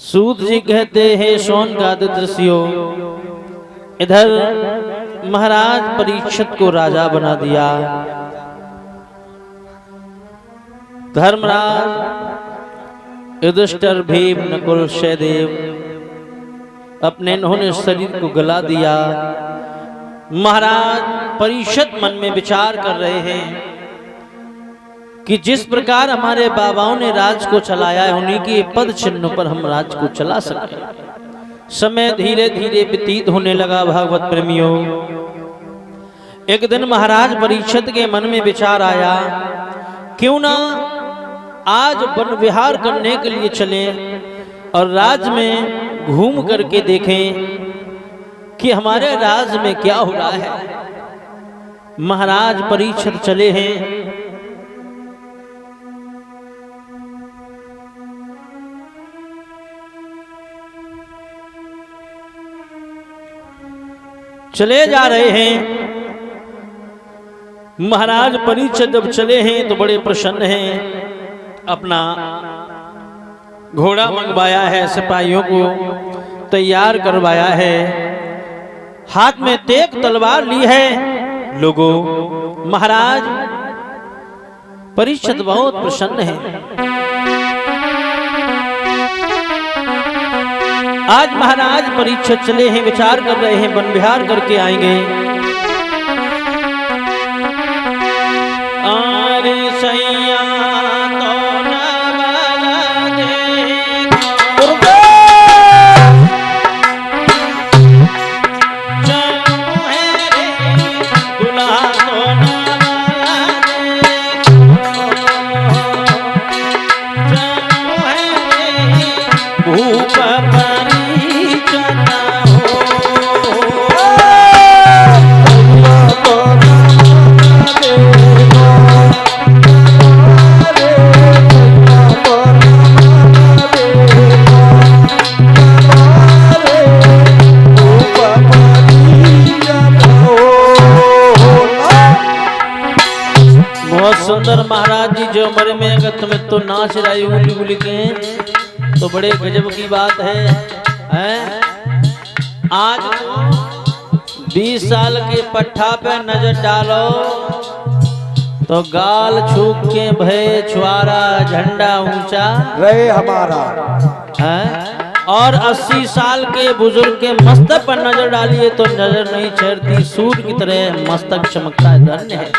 सूत जी कहते हैं शौनकादिक ऋषियों, इधर महाराज परीक्षित को राजा बना दिया। धर्मराज, युधिष्ठिर, भीम, नकुल, सहदेव अपने इन्होंने शरीर को गला दिया। महाराज परीक्षित मन में विचार कर रहे हैं कि जिस प्रकार हमारे बाबाओं ने राज को चलाया है, उन्हीं के पद चिन्ह पर हम राज को चला सकते। समय धीरे धीरे व्यतीत होने लगा। भागवत प्रेमियों, एक दिन महाराज परीक्षित के मन में विचार आया, क्यों ना आज वन विहार करने के लिए चले और राज में घूम करके देखें कि हमारे राज में क्या हो रहा है। महाराज परीक्षित चले हैं। चले जा रहे हैं। महाराज परीक्षित जब चले हैं तो बड़े प्रसन्न हैं। अपना घोड़ा मंगवाया है, सिपाहियों को तैयार करवाया है, हाथ में तेग तलवार ली है। लोगों, महाराज परीक्षित बहुत प्रसन्न है। आज महाराज परीक्षित चले हैं, विचार कर रहे हैं वन विहार करके आएंगे। अरे सैया सुंदर महाराज जी जो उम्र में अगर तुम्हें तो नाच रही उंगली उंगली के तो बड़े गजब की बात है? आज 20 साल के पट्ठा पे नजर डालो तो गाल छूक के भय छुआरा झंडा ऊंचा रहे हमारा है। और 80 साल के बुजुर्ग के मस्तक पर नजर डालिए तो नजर नहीं चढ़ती, सूट की तरह मस्तक चमकता है। धन्य है।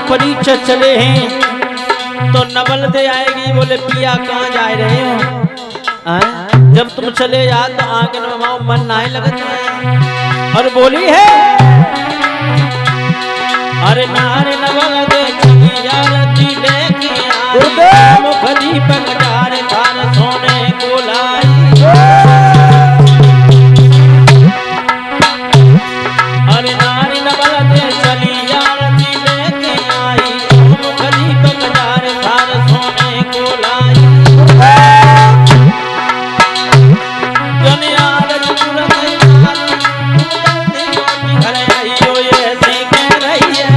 परीक्षित चले हैं तो नवल दे आएगी, बोले पिया कहाँ जा रहे हो? जब तुम चले जा तो आगे नमाओ मन ना लगत है। और बोली है, अरे नारे नवल दे चली आरती लेके आई, मुखदी पकड़ारे थार सोने को लाई। अरे नारी नवल दे चली आरती लेके आई, मुखदी पकड़ारे थार सोने को लाई। घर आई हो ये ऐसी कह रही है।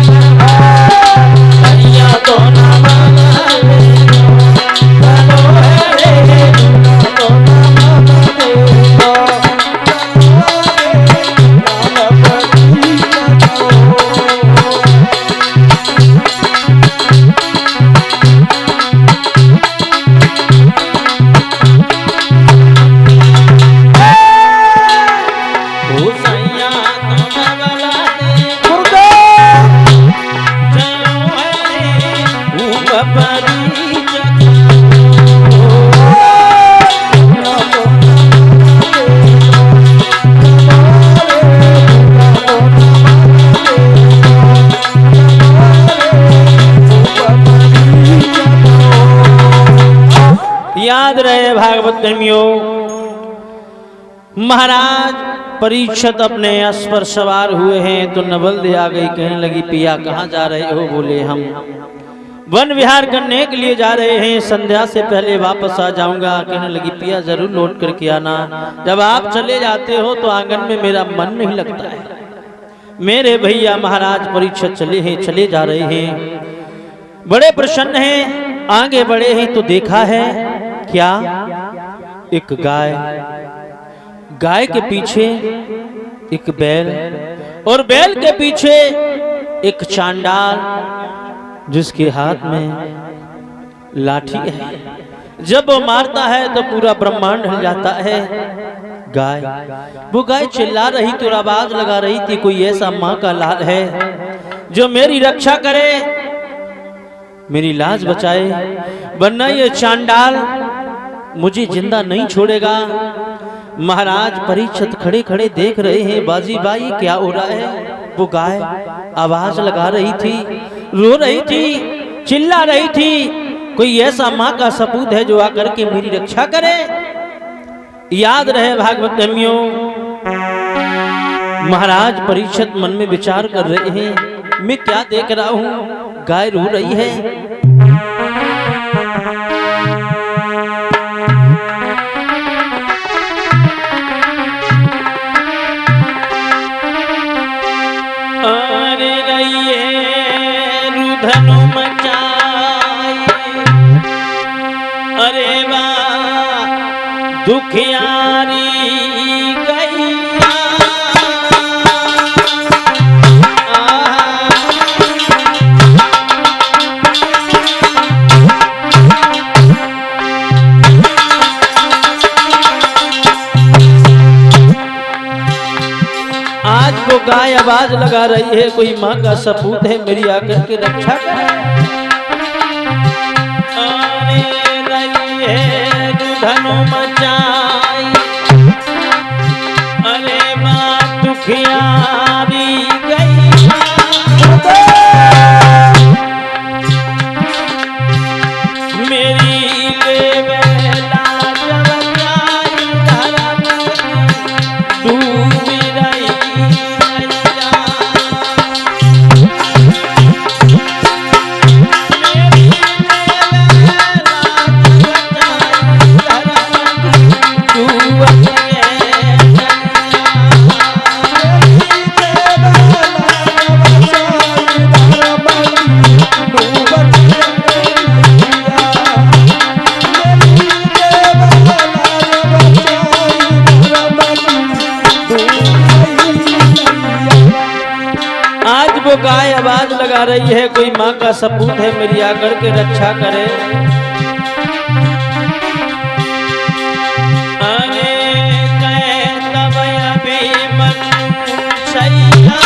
याद रहे भागवत प्रेमियों, महाराज परीक्षित अपने अश्व पर सवार हुए हैं तो नवल दे आ गई, कहने लगी पिया कहाँ जा रहे हो? बोले हम वन विहार करने के लिए जा रहे हैं, संध्या से पहले वापस आ जाऊंगा। कहने लगी पिया जरूर लौट करके आना, जब आप चले जाते हो तो आंगन में मेरा मन नहीं लगता है। मेरे भैया महाराज परीक्षित चले जा रहे हैं, बड़े प्रसन्न हैं। आगे बढ़े हैं तो देखा है क्या, एक गाय के पीछे एक बैल, और बैल के पीछे एक चांडाल जिसके हाथ में लाठी है। जब वो मारता है तो पूरा ब्रह्मांड हिल जाता है। वो गाय चिल्ला रही थी और आवाज लगा रही थी, कोई ऐसा माँ का लाल है जो मेरी रक्षा करे, मेरी लाज बचाए, वरना ये चांडाल मुझे जिंदा नहीं छोड़ेगा। महाराज परीक्षित खड़े खड़े देख रहे हैं, बाजी भाई क्या हो रहा है? वो गाय आवाज लगा रही थी, रो रही थी, चिल्ला रही थी, कोई ऐसा माँ का सपूत है जो आकर के मेरी रक्षा करे। याद रहे भागवत प्रेमियों, महाराज परीक्षित मन में विचार कर रहे हैं, मैं क्या देख रहा हूँ? गाय रो रही है। अरे रहिए रुधनु मचाए, अरे वाह दुखियारी गैया। आज वो गाय आवाज लगा रही है, कोई माँ का सपूत है, मेरी आकर के रक्षा करे। धनु मचाई, अरे माँ दुखियारी गैया। मेरी लेवे लाज बचाई, धर्म डूबी रही गैया। आज वो गाय आवाज लगा रही है, कोई माँ का सपूत है, मेरी आकर के रक्षा करे। अरे कहे तब अभी मन सैया,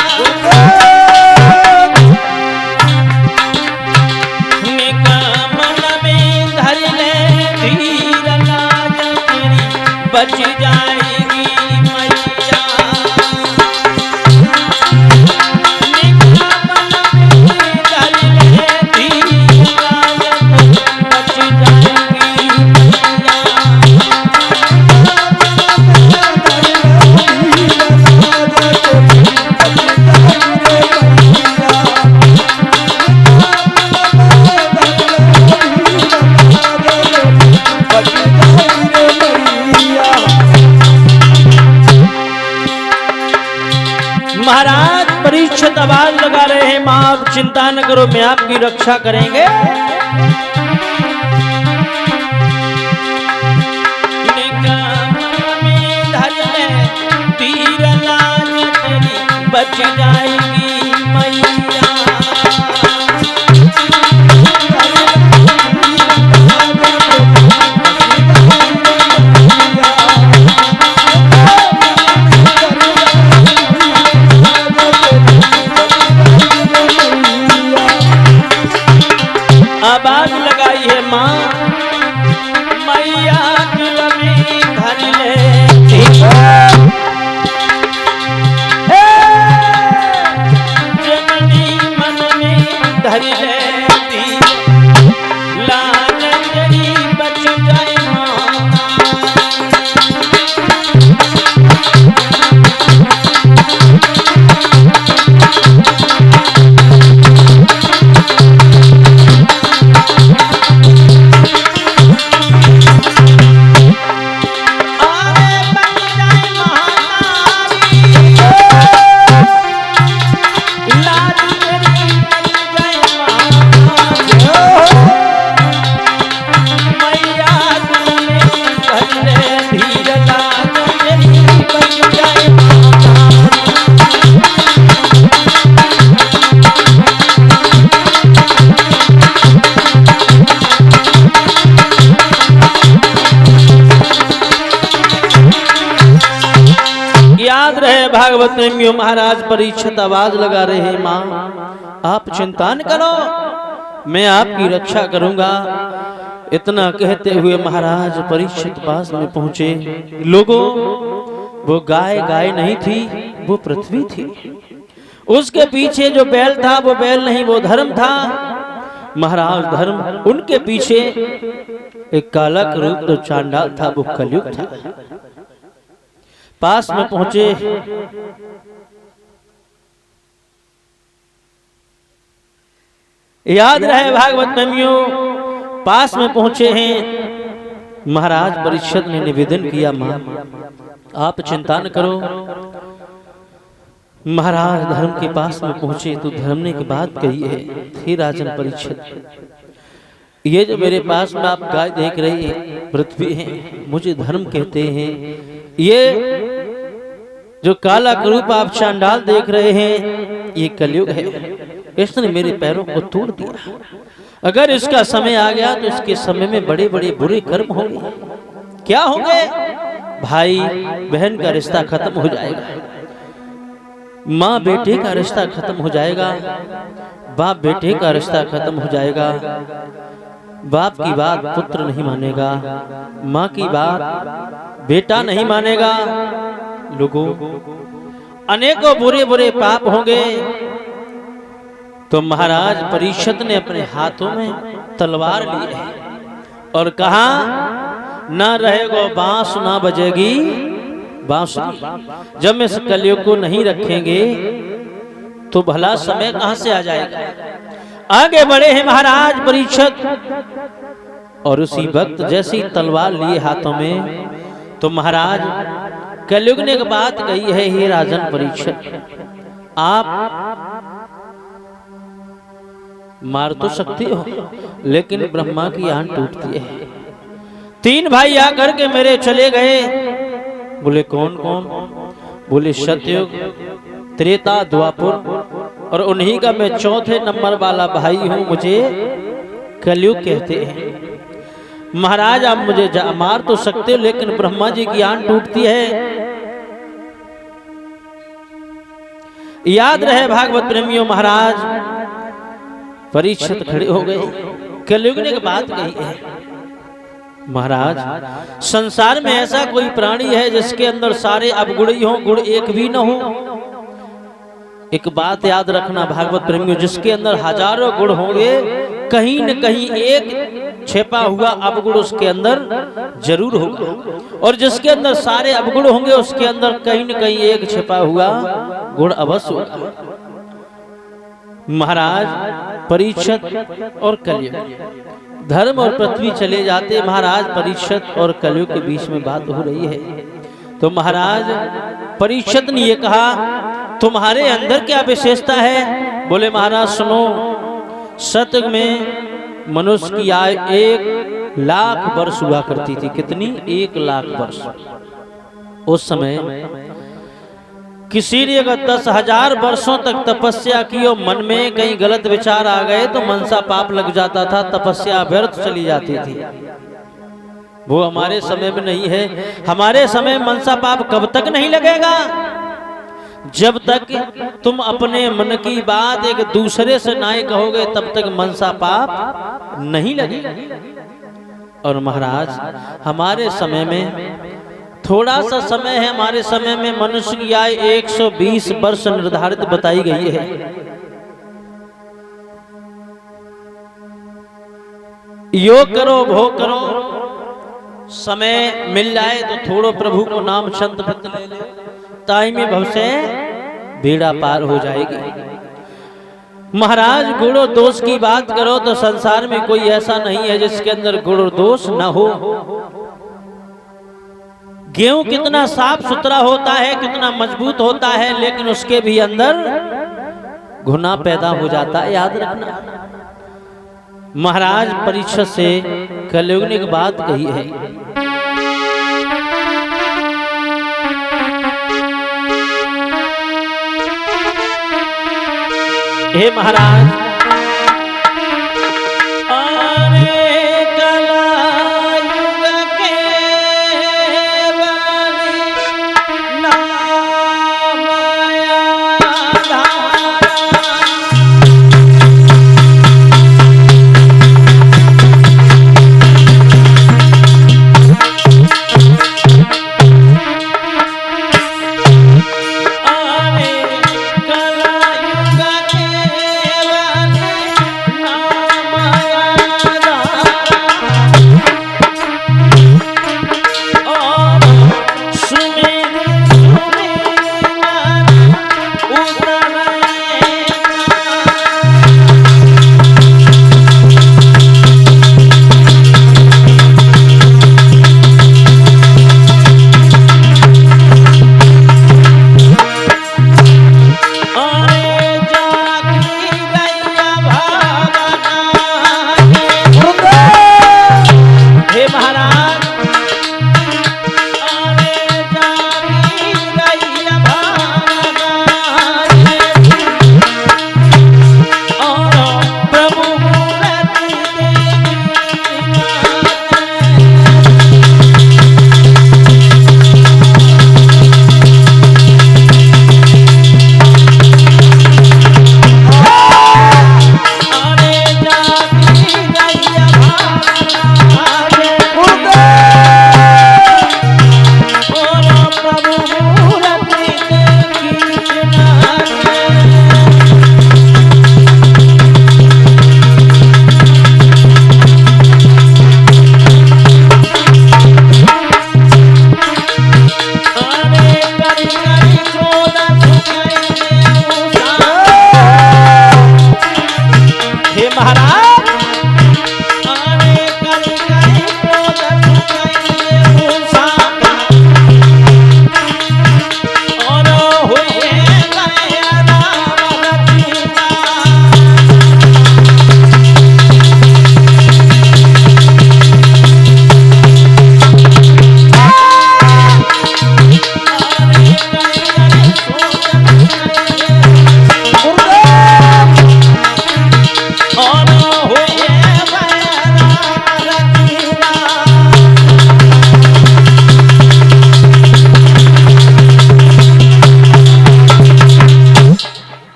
मन में धर ले धीर, लाज तेरी बच जाएगी मैया। महाराज परीक्षित आवाज लगा रहे हैं, माँ आप चिंता न करो, मैं आपकी रक्षा करेंगे। तीर लाज तेरी बच जाएगी मैया। आवाज लगाई है माँ मैया दिलमी धर ले जननी मन में धर ले लाल जड़ी बच जाए भागवत प्रेमियों। महाराज परीक्षित आवाज लगा रहे हैं माँ आप चिंता न करो मैं आपकी रक्षा करूंगा। इतना कहते हुए महाराज परीक्षित पास में पहुंचे। लोगों वो गाय गाय नहीं थी वो पृथ्वी थी। उसके पीछे जो बैल था वो बैल नहीं वो धर्म था। महाराज धर्म उनके पीछे एक काला रूप तो चांडाल था वो कलयुग था। पास में पहुंचे याद रहे भागवत प्रेमियों पास में पहुंचे हैं। महाराज परीक्षित ने निवेदन किया मां आप चिंता न करो। महाराज धर्म के पास में पहुंचे तो धर्म ने की बात कही है हे राजन परीक्षित ये जो मेरे पास में आप गाय देख रही है पृथ्वी है मुझे धर्म कहते हैं। ये जो काला रूप आप चांडाल देख रहे हैं ये कलयुग है। इसने मेरे पैरों को तोड़ दिया। अगर इसका समय आ गया तो इसके समय में बड़े बड़े बुरे कर्म होंगे। क्या होंगे? भाई बहन का रिश्ता खत्म हो जाएगा, माँ बेटे का रिश्ता खत्म हो जाएगा, बाप बेटे का रिश्ता खत्म हो जाएगा, बाप की बात पुत्र नहीं मानेगा, माँ की बात बेटा नहीं मानेगा। लोगों अनेकों बुरे बुरे पाप होंगे। तो महाराज परीक्षित ने अपने हाथों में तलवार ली है और कहा ना रहेगा बांस ना बजेगी बांसुरी। जब इस कलयुग को नहीं रखेंगे तो भला समय कहां से आ जाएगा। आगे बढ़े हैं महाराज परीक्षित और उसी वक्त जैसी तलवार लिए हाथों में तो महाराज कलयुग ने एक बात कही है हे राजन परीक्षित आप मार तो सकते हो लेकिन ब्रह्मा की आंख टूटती है। तीन भाई आकर के मेरे चले गए। बोले कौन कौन? बोले सतयुग त्रेता द्वापर और उन्हीं का मैं चौथे नंबर वाला भाई हूं मुझे कलयुग कहते हैं। महाराज आप मुझे मार तो सकते हो लेकिन ब्रह्मा जी की आंख टूटती है। याद रहे भागवत प्रेमियों महाराज परीक्षित खड़े हो गए। कलयुग ने एक बात कही है महाराज संसार में ऐसा कोई प्राणी है जिसके अंदर सारे अवगुण ही हो गुण एक भी न हो। एक बात याद रखना भागवत प्रेमियों जिसके अंदर हजारों गुण होंगे कहीं न कहीं एक छिपा हुआ अवगुण उसके अंदर जरूर होगा और जिसके अंदर सारे अवगुण होंगे उसके अंदर कहीं न कहीं एक छिपा हुआ गुण अवश्य होगा। महाराज परीक्षित और कलयुग धर्म और पृथ्वी चले जाते। महाराज परीक्षित और कलयुग के बीच में बात हो रही है तो महाराज परीक्षित ने ये कहा तुम्हारे अंदर क्या विशेषता है? बोले महाराज सुनो सतयुग में मनुष्य की आयु 1,00,000 वर्ष हुआ करती थी। कितनी? 1,00,000 वर्ष। उस समय किसी ने अगर 10,000 वर्षों तक तपस्या की और मन में कहीं गलत विचार आ गए तो मनसा पाप लग जाता था, तपस्या व्यर्थ चली जाती थी। वो हमारे समय में नहीं है। हमारे समय मनसा पाप कब तक नहीं लगेगा? जब तक तुम अपने मन की बात एक दूसरे से ना कहोगे तब तक मनसा पाप नहीं लगे। और महाराज हमारे समय में थोड़ा सा समय है, हमारे समय में मनुष्य की आयु 120 वर्ष निर्धारित बताई गई है। योग करो भोग करो, समय मिल जाए तो थोड़ो प्रभु को नाम संत भक्त ले ले, ताई में भव से बेड़ा पार हो जाएगी। महाराज गुण और दोष की बात करो तो संसार में कोई ऐसा नहीं है जिसके अंदर गुण और दोष न हो। गेहूं कितना साफ सुथरा होता है, कितना मजबूत होता है, लेकिन उसके भी अंदर गुनाह पैदा हो जाता है, याद रखना। महाराज परीक्षित से कलयुग ने एक बात कही है, हे महाराज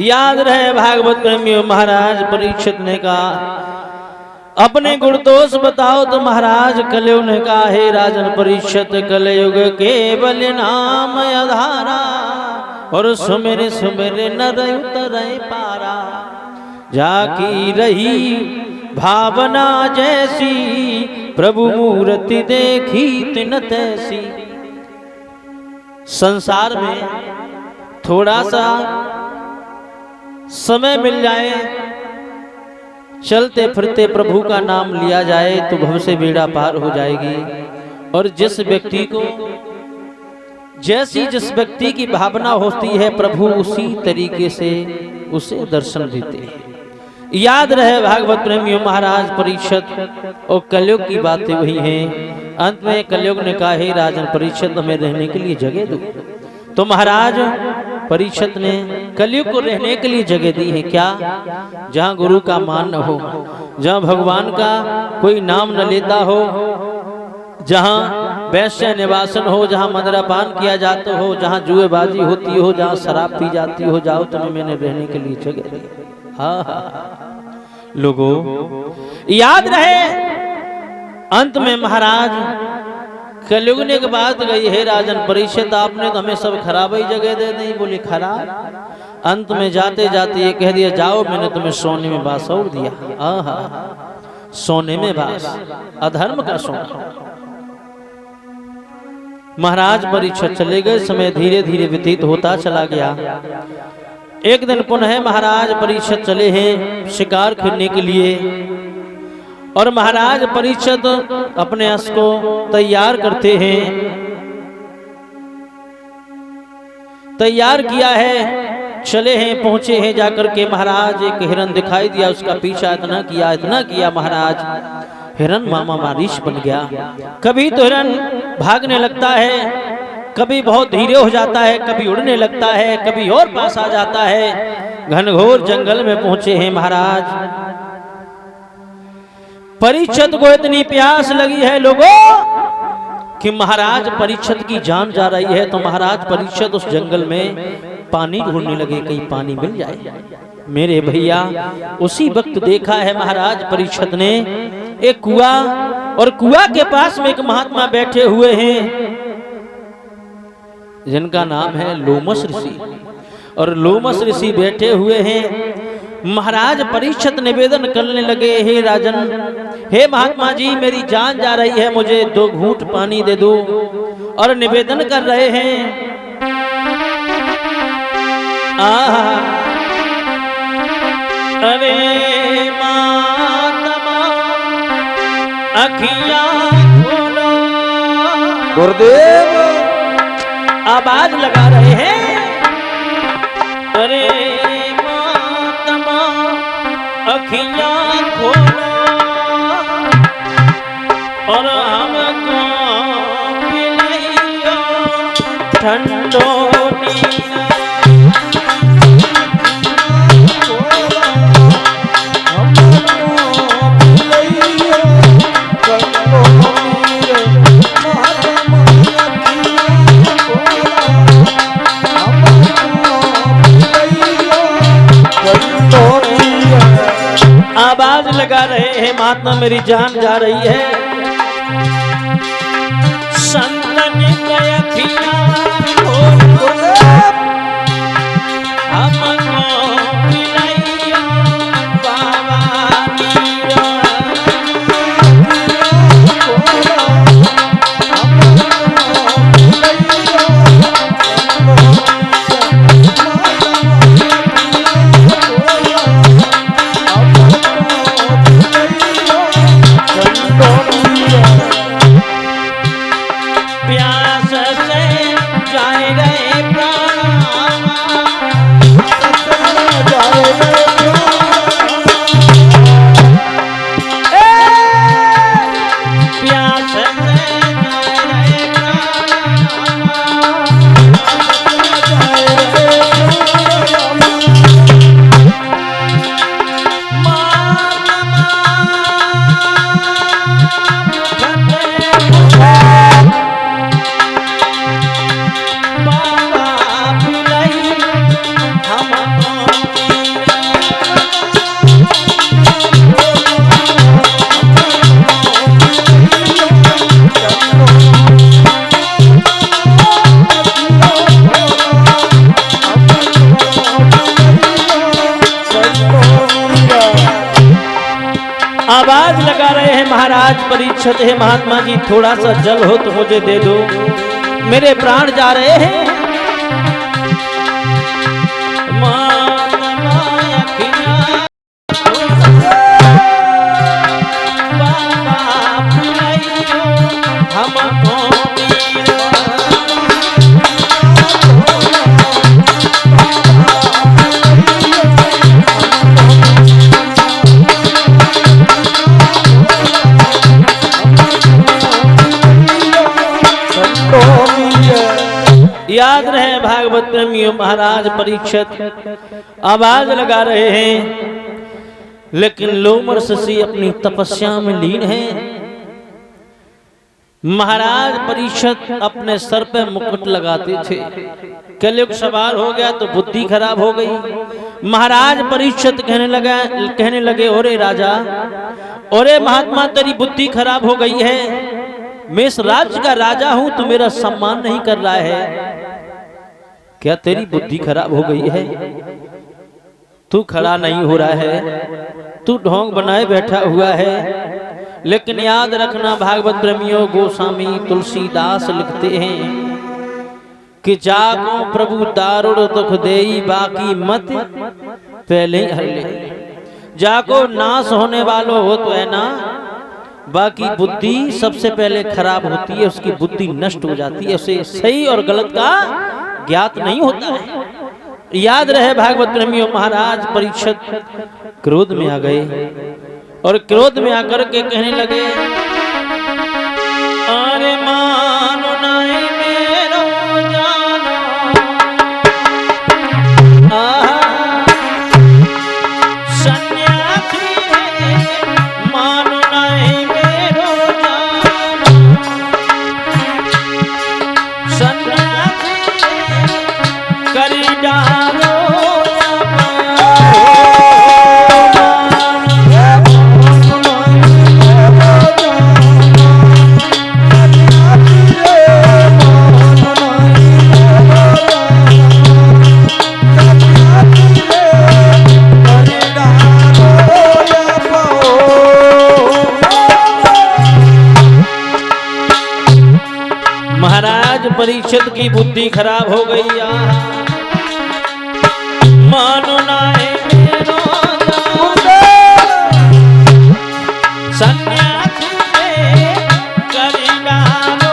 याद रहे भागवत प्रेमियों, महाराज परीक्षित ने कहा अपने गुण दोष बताओ तो महाराज कलयुग ने कहा हे राजन परीक्षित, कलयुग केवल नाम आधारा और सुमेरे सुमेरे नर उतरे पारा, जाकी रही भावना जैसी प्रभु मूर्ति देखी तिन तैसी। संसार में थोड़ा सा समय मिल जाए, चलते फिरते प्रभु का नाम लिया जाए तो भव से बेड़ा पार हो जाएगी। और जिस व्यक्ति को जैसी जिस व्यक्ति की भावना होती है प्रभु उसी तरीके से उसे दर्शन देते हैं। याद रहे भागवत प्रेमियों, महाराज परीक्षित और कलयुग की बातें वही हैं। अंत में कलयुग ने कहा हे राजन परीक्षित, हमें रहने के लिए जगह दो। तो महाराज परीक्षित ने कलयुग को रहने के लिए जगह दी है। क्या? जहाँ गुरु का मान न हो, जहाँ भगवान का कोई नाम न लेता हो, जहाँ वैश्य निवासन हो, जहाँ मदिरापान किया जाता हो, जहाँ जुएबाजी होती हो, जहाँ शराब पी जाती हो, जाओ तुम्हें मैंने रहने के लिए जगह दी। हाँ, लोगों याद रहे, अंत में महाराज कलयुग ने एक बात गई, हे राजन परीक्षित आपने तो हमें सब खराब ही जगह दे दी। बोले खराब? अंत में जाते जाते ये कह दिया, जाओ मैंने तुम्हें सोने में बास और दिया। आहा, सोने में बास, अधर्म का सोना। महाराज परीक्षित चले गए, समय धीरे धीरे व्यतीत होता चला गया। एक दिन पुनः महाराज परीक्षित चले हैं शिकार खेलने के लिए, और महाराज परीक्षित अपने अश्व को तैयार करते हैं। तैयार किया है, चले हैं, पहुंचे हैं, जाकर के महाराज एक हिरन दिखाई दिया, उसका पीछा इतना किया महाराज हिरन मामा मारीश बन गया। कभी तो हिरन भागने लगता है, कभी बहुत धीरे हो जाता है, कभी उड़ने लगता है, कभी और पास आ जाता है। घनघोर जंगल में पहुंचे हैं महाराज। परीक्षित को इतनी प्यास लगी है लोगों कि महाराज परीक्षित की जान जा रही है, तो महाराज परीक्षित उस जंगल में पानी ढूंढने लगे, कहीं पानी मिल जाए। मेरे भैया उसी वक्त देखा है महाराज परीक्षित ने एक कुआं, और कुआं के पास में एक महात्मा बैठे हुए हैं जिनका नाम है लोमस ऋषि, और लोमस ऋषि बैठे हुए हैं। महाराज परीक्षित निवेदन करने लगे, हे राजन, हे महात्मा जी, मेरी जान जा रही है, मुझे 2 घूंट पानी दे दो। और निवेदन कर रहे हैं, अरे महात्मा अखियां खोलो। गुरुदेव आवाज लगा रहे हैं, अरे महात्मा अखियां खोलो और हमको पिलाइयो ठंडो आवाज लगा रहे हैं, महात्मा मेरी जान जा रही है। संतन अखियां खोलो हमको पिलाइयो बाबा नीरो। प्यास से जाए रे प्राण, प्यास से जाए रे आवाज लगा रहे हैं महाराज परीक्षित, है महात्मा जी थोड़ा सा जल हो तो मुझे दे दो, मेरे प्राण जा रहे हैं। याद रहे भागवत प्रेमियों, महाराज परीक्षित आवाज लगा रहे हैं, लेकिन लोमस ऋषि अपनी तपस्या में लीन हैं। महाराज परीक्षित अपने सर पे मुकुट लगाते थे। कलयुग सवार हो गया तो बुद्धि खराब हो गई। महाराज परीक्षित कहने लगे ओरे राजा, ओरे महात्मा, तेरी बुद्धि खराब हो गई है। मैं इस राज्य का राजा हूं, तू मेरा सम्मान नहीं कर रहा है। क्या तेरी बुद्धि खराब हो गई है? तू खड़ा नहीं हो रहा है, तू ढोंग बनाए बैठा हुआ है। लेकिन याद रखना भागवत प्रेमियों, गोस्वामी तुलसीदास लिखते हैं कि जागो प्रभु दारुण दुख देई, बाकी मत पहले ही हर ले। जागो नाश होने वालों हो तो है ना, बाकी बुद्धि सबसे पहले खराब होती है, उसकी बुद्धि नष्ट हो जाती है, उसे सही और गलत का ज्ञात नहीं होता है। याद रहे भागवत प्रेमियों, महाराज परीक्षित क्रोध में आ गए और क्रोध में आकर के कहने लगे, अरे मानो नहीं मेरो जानो, सन्यासी मानो नहीं मेरो जानो, सन्यासी करी डालो परीक्षित की बुद्धि खराब हो गई। मानो नाए मेरो सन्यासी करी डालो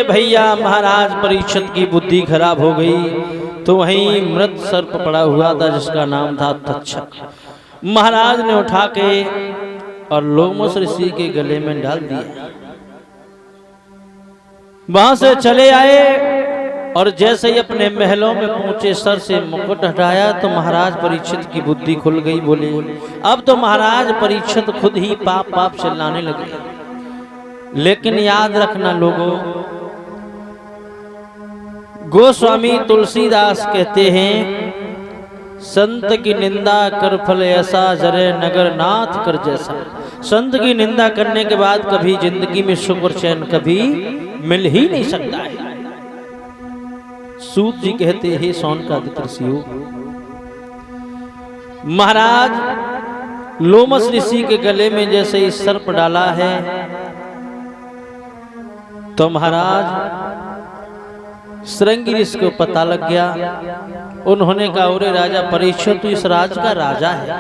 भैया। महाराज परीक्षित की बुद्धि खराब हो गई तो वहीं मृत सर्प पड़ा हुआ था जिसका नाम था तक्षक। महाराज ने उठा के और लोमस ऋषि के गले में डाल दिया। वहां से चले आए और जैसे ही अपने महलों में पहुंचे सर से मुकुट हटाया तो महाराज परीक्षित की बुद्धि खुल गई। बोले अब तो महाराज परीक्षित खुद ही पाप पाप चिल्लाने लगे। लेकिन याद रखना लोगों, गोस्वामी तुलसीदास कहते हैं संत की निंदा कर फल ऐसा, जरे नगर नाथ कर जैसा। संत की निंदा करने के बाद कभी जिंदगी में सुख और चैन कभी मिल ही नहीं सकता है। सूत जी कहते हैं शौनकादिक ऋषियों, महाराज लोमस ऋषि के गले में जैसे ही सर्प डाला है तो महाराज श्रृंगी ऋषि को पता लग गया। उन्होंने कहा ओरे राजा परीक्षित, तू इस राज का राजा है,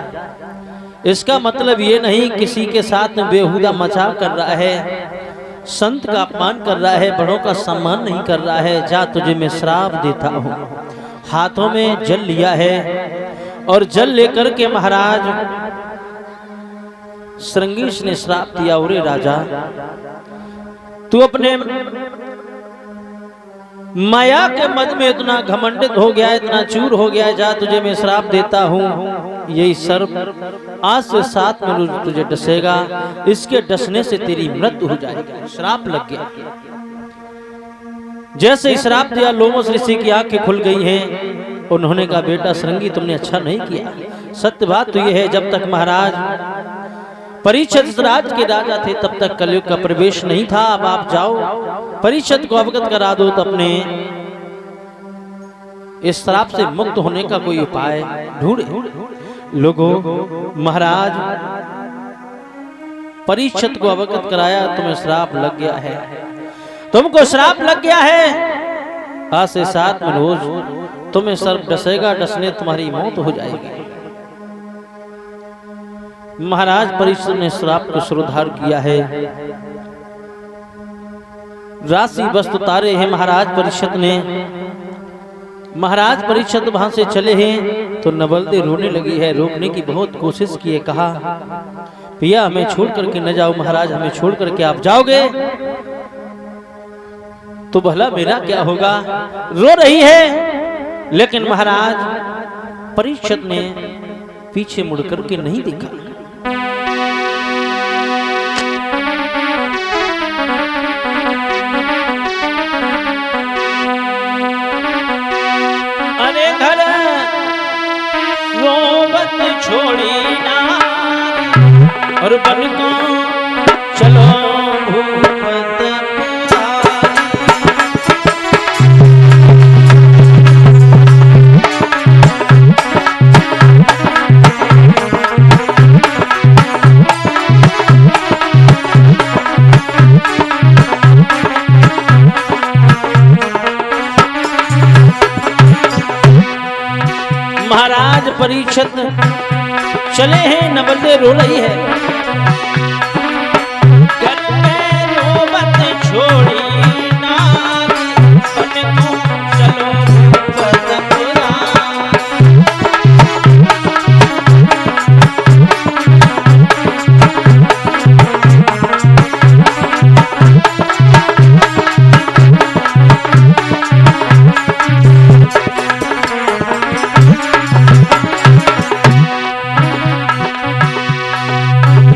इसका मतलब ये नहीं किसी के साथ बेहुदा मजाक कर रहा है, संत का अपमान कर रहा है, बड़ों का सम्मान नहीं कर रहा है। जा तुझे मैं श्राप देता हूँ। हाथों में जल लिया है और जल लेकर के महाराज श्रृंगी ऋषि ने श्राप दिया, ओरे राजा तू अपने माया के मद में इतना घमंडित हो गया, इतना चूर हो गया, जा तुझे मैं श्राप देता हूँ। यही सर्प आज से 7 महीने तुझे डसेगा, इसके डसने से तेरी मृत्यु हो जाएगी। श्राप लग गया। जैसे ही श्राप दिया लोमस ऋषि की आंखें खुल गई हैं। उन्होंने कहा बेटा श्रृंगी तुमने अच्छा नहीं किया। सत्य बात तो यह है जब तक महाराज परीक्षित राज के राजा थे, तब तक कलयुग का प्रवेश नहीं था। अब आप जाओ, परीक्षित को अवगत करा दो तो अपने इस श्राप से मुक्त होने का कोई उपाय ढूंढे। लोगों, महाराज परीक्षित को अवगत कराया, तुम्हें श्राप लग गया है, तुमको श्राप लग गया है। आज से 7 में रोज तुम्हें सर्प डसेगा, डसने तुम्हारी मौत हो जाएगी। महाराज परीक्षित ने श्राप को सुधार किया है। राशि वस्तु तारे हैं महाराज परीक्षित ने। महाराज परीक्षित वहां से चले हैं तो नवलदे रोने लगी है। रोकने की बहुत कोशिश की है, कहा पिया हमें छोड़ करके न जाओ महाराज, हमें छोड़ करके आप जाओगे तो भला मेरा क्या होगा। रो रही है, लेकिन महाराज परीक्षित ने पीछे मुड़ करके नहीं देखा। अरे घर रोबत छोड़ी ना और बन को चलो भूपत महाराज परीक्षित चले हैं, नवलदे रो रही है। घर में रोबत छोड़ी ना बन को चलो भूपत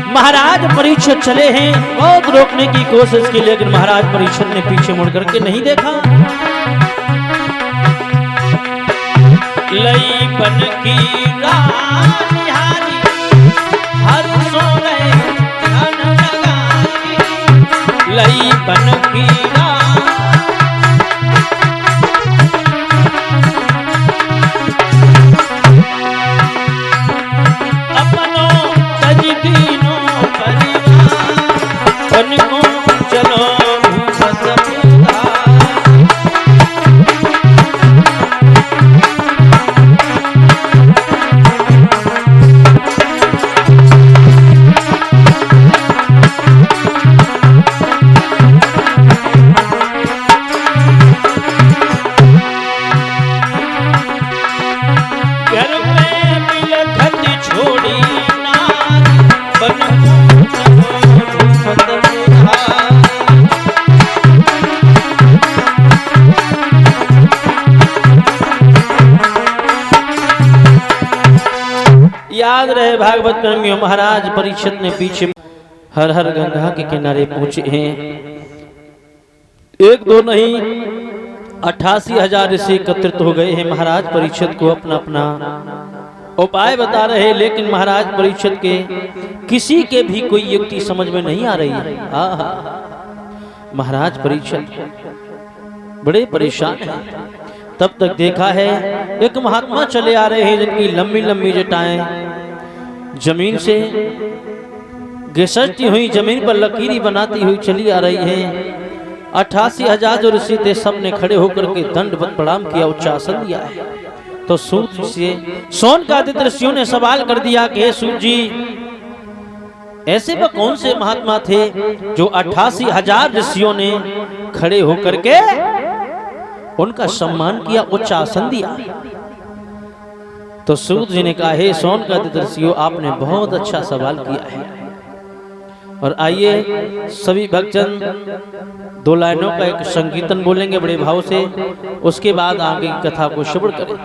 महाराज परीक्षित चले हैं, बहुत रोकने की कोशिश की, लेकिन महाराज परीक्षित ने पीछे मुड़ करके नहीं देखा। लई बन की रानिहारी हर सोने ध्यान लगाई, लई बन की याद रहे भागवत प्रेमियों, महाराज परीक्षित ने पीछे हर हर गंगा के किनारे पहुंचे हैं। 1 2 नहीं 88,000 ऋषि एकत्रित हो गए हैं। महाराज परीक्षित को अपना अपना उपाय बता रहे हैं, लेकिन महाराज परीक्षित के किसी के भी कोई युक्ति समझ में नहीं आ रही है। महाराज परीक्षित बड़े परेशान हैं। तब तक देखा है एक महात्मा चले आ रहे हैं, जिनकी लंबी लंबी जटाएं जमीन से घिसटती हुई जमीन पर लकीरी बनाती हुई चली आ रही हैं। 88,000 जो ऋषि थे, सबने खड़े होकर के दंडवत प्रणाम किया, उच्चासन दिया है। तो सूत से सोनकादित्य ऋषियों ने सवाल कर दिया कि सूत जी, ऐसे वह कौन से महात्मा थे जो 88,000 ऋषियों ने खड़े होकर के उनका सम्मान किया, उच्च आसन दिया। तो सूत जी ने कहा, हे सोनकादित्य ऋषियों, आपने बहुत अच्छा सवाल किया है। और आइए सभी भक्तजन 2 लाइनों का एक संकीर्तन बोलेंगे बड़े भाव से, उसके बाद आगे की कथा को श्रवण करें।